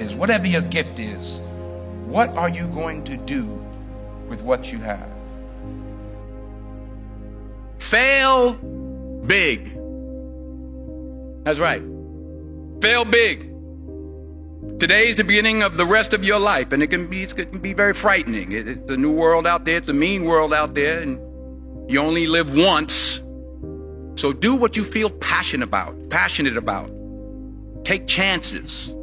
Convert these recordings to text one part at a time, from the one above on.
is, whatever your gift is, what are you going to do with what you have? Fail big. That's right. Fail big. Today's the beginning of the rest of your life, and it can be very frightening. It's a new world out there. It's a mean world out there, and you only live once. So do what you feel passionate about. Take chances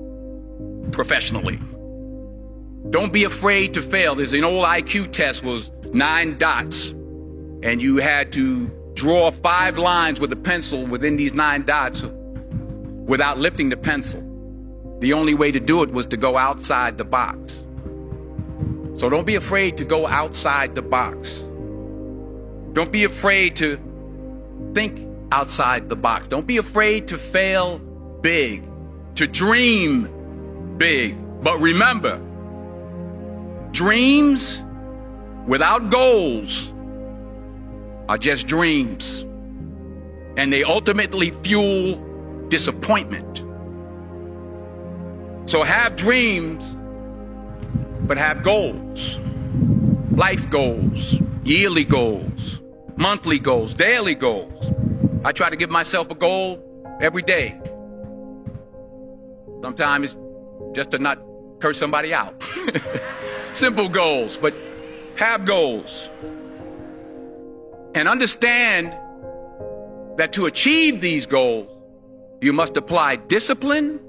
professionally. Don't be afraid to fail. There's an old IQ test, was 9 dots, and you had to draw 5 lines with a pencil within these 9 dots without lifting the pencil. The only way to do it was to go outside the box. So don't be afraid to go outside the box. Don't be afraid to think outside the box. Don't be afraid to fail big, to dream big. But remember, dreams without goals are just dreams, and they ultimately fuel disappointment. So have dreams, but have goals. Life goals, yearly goals, monthly goals, daily goals. I try to give myself a goal every day. Sometimes it's just to not curse somebody out. Simple goals, but have goals. And understand that to achieve these goals, you must apply discipline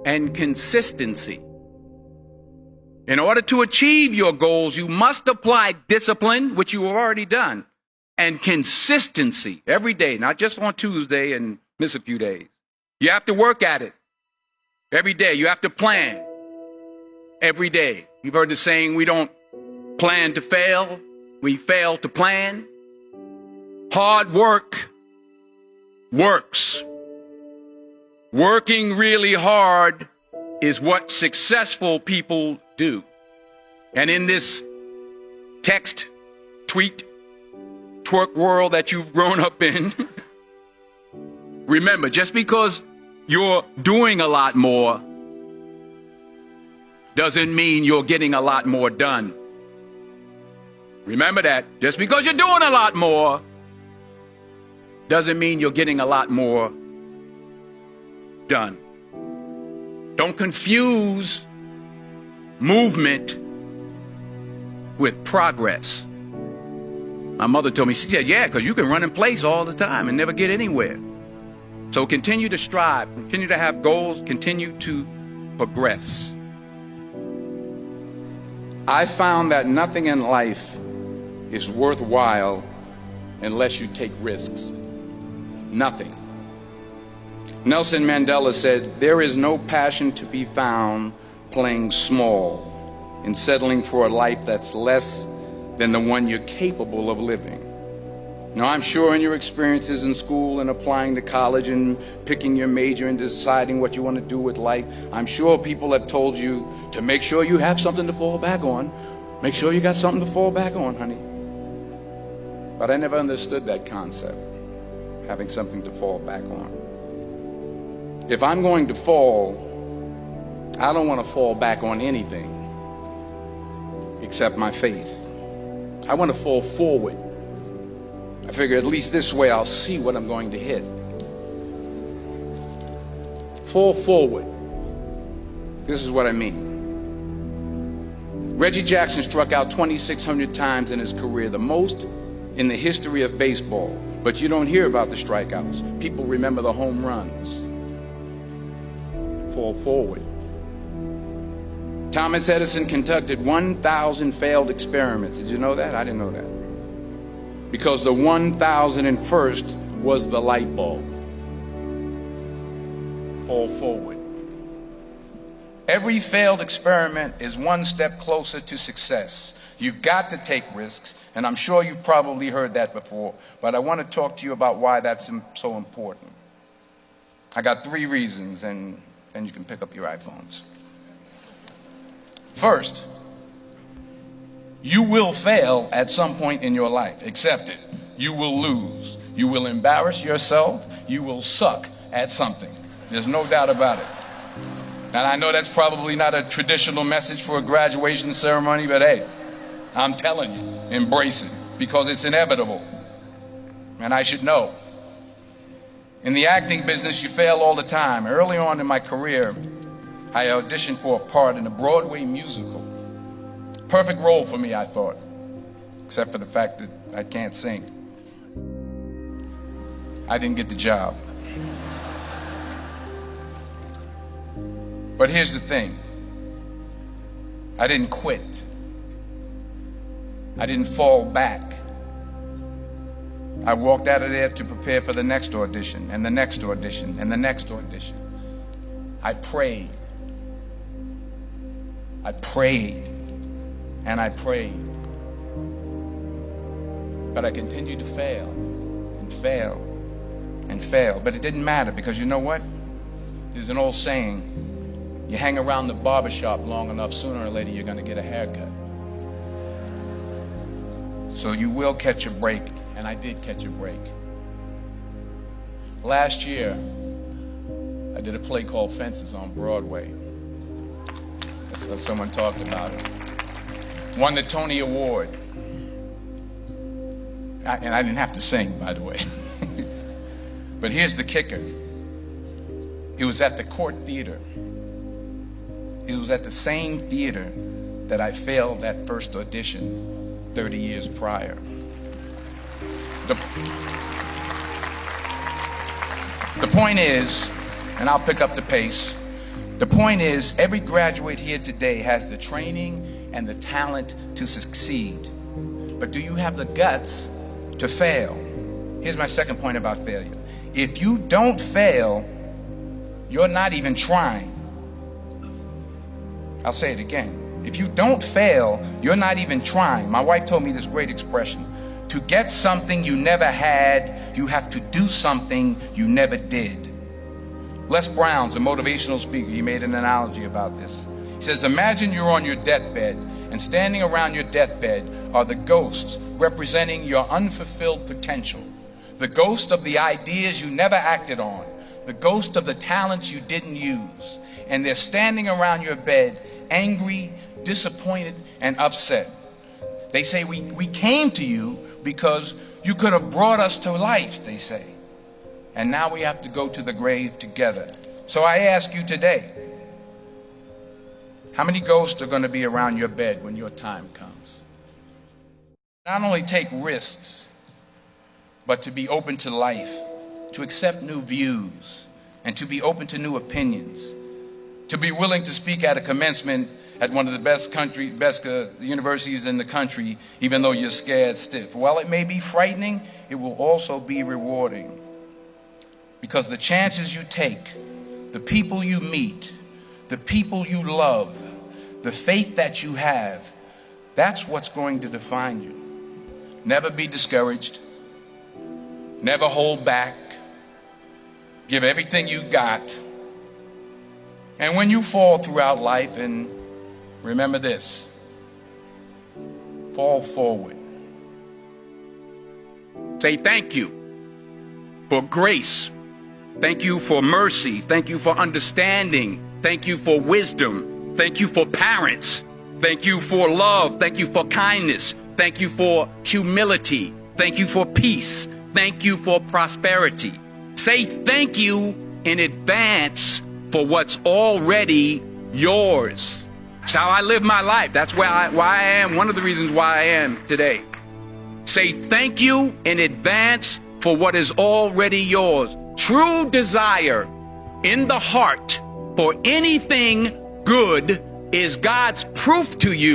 and consistency. In order to achieve your goals, you must apply discipline, which you have already done, and consistency every day, not just on Tuesday and miss a few days. You have to work at it every day. You have to plan every day. You've heard the saying, we don't plan to fail, we fail to plan. Hard work works. Working really hard is what successful people do. And in this text, tweet, twerk world that you've grown up in, remember, just because you're doing a lot more doesn't mean you're getting a lot more done. Remember that. Just because you're doing a lot more doesn't mean you're getting a lot more done. Don't confuse movement with progress. My mother told me, she said, yeah, because you can run in place all the time and never get anywhere. So continue to strive, continue to have goals, continue to progress. I found that nothing in life is worthwhile unless you take risks. Nothing. Nelson Mandela said, there is no passion to be found playing small and settling for a life that's less than the one you're capable of living. Now, I'm sure in your experiences in school and applying to college and picking your major and deciding what you want to do with life, I'm sure people have told you to make sure you have something to fall back on. Make sure you got something to fall back on, honey. But I never understood that concept, having something to fall back on. If I'm going to fall, I don't want to fall back on anything except my faith. I want to fall forward. I figure at least this way I'll see what I'm going to hit. Fall forward. This is what I mean. Reggie Jackson struck out 2,600 times in his career, the most in the history of baseball. But you don't hear about the strikeouts. People remember the home runs. Fall forward. Thomas Edison conducted 1,000 failed experiments. Did you know that? I didn't know that. Because the 1,001st was the light bulb. Fall forward. Every failed experiment is one step closer to success. You've got to take risks, and I'm sure you've probably heard that before, but I want to talk to you about why that's so important. I got 3 reasons, and then you can pick up your iPhones. First, you will fail at some point in your life. Accept it. You will lose. You will embarrass yourself. You will suck at something. There's no doubt about it. And I know that's probably not a traditional message for a graduation ceremony, but hey, I'm telling you, embrace it, because it's inevitable. And I should know. In the acting business, you fail all the time. Early on in my career, I auditioned for a part in a Broadway musical. Perfect role for me, I thought, except for the fact that I can't sing. I didn't get the job. But here's the thing. I didn't quit. I didn't fall back. I walked out of there to prepare for the next audition, and the next audition, and the next audition. I prayed. I prayed. And I prayed. But I continued to fail, and fail, and fail. But it didn't matter, because you know what? There's an old saying, you hang around the barbershop long enough, sooner or later you're going to get a haircut. So you will catch a break, and I did catch a break. Last year, I did a play called Fences on Broadway. Someone talked about it. Won the Tony Award. And I didn't have to sing, by the way. But here's the kicker. It was at the Court Theater. It was at the same theater that I failed that first audition 30 years prior. The point is, and I'll pick up the pace, the point is, every graduate here today has the training and the talent to succeed. But do you have the guts to fail? Here's my second point about failure. If you don't fail, you're not even trying. I'll say it again. If you don't fail, you're not even trying. My wife told me this great expression. To get something you never had, you have to do something you never did. Les Brown's a motivational speaker. He made an analogy about this. He says, imagine you're on your deathbed, and standing around your deathbed are the ghosts representing your unfulfilled potential. The ghost of the ideas you never acted on. The ghost of the talents you didn't use. And they're standing around your bed, angry, disappointed, and upset. They say, we came to you because you could have brought us to life, they say. And now we have to go to the grave together. So I ask you today, how many ghosts are going to be around your bed when your time comes? Not only take risks, but to be open to life, to accept new views, and to be open to new opinions, to be willing to speak at a commencement at one of the best universities in the country, even though you're scared stiff. While it may be frightening, it will also be rewarding. Because the chances you take, the people you meet, the people you love, the faith that you have, that's what's going to define you. Never be discouraged. Never hold back. Give everything you got. And when you fall throughout life, and remember this, fall forward. Say thank you for grace. Thank you for mercy. Thank you for understanding. Thank you for wisdom. Thank you for parents. Thank you for love. Thank you for kindness. Thank you for humility. Thank you for peace. Thank you for prosperity. Say thank you in advance for what's already yours. That's how I live my life. That's why I am, one of the reasons why I am today. Say thank you in advance for what is already yours. True desire in the heart for anything good is God's proof to you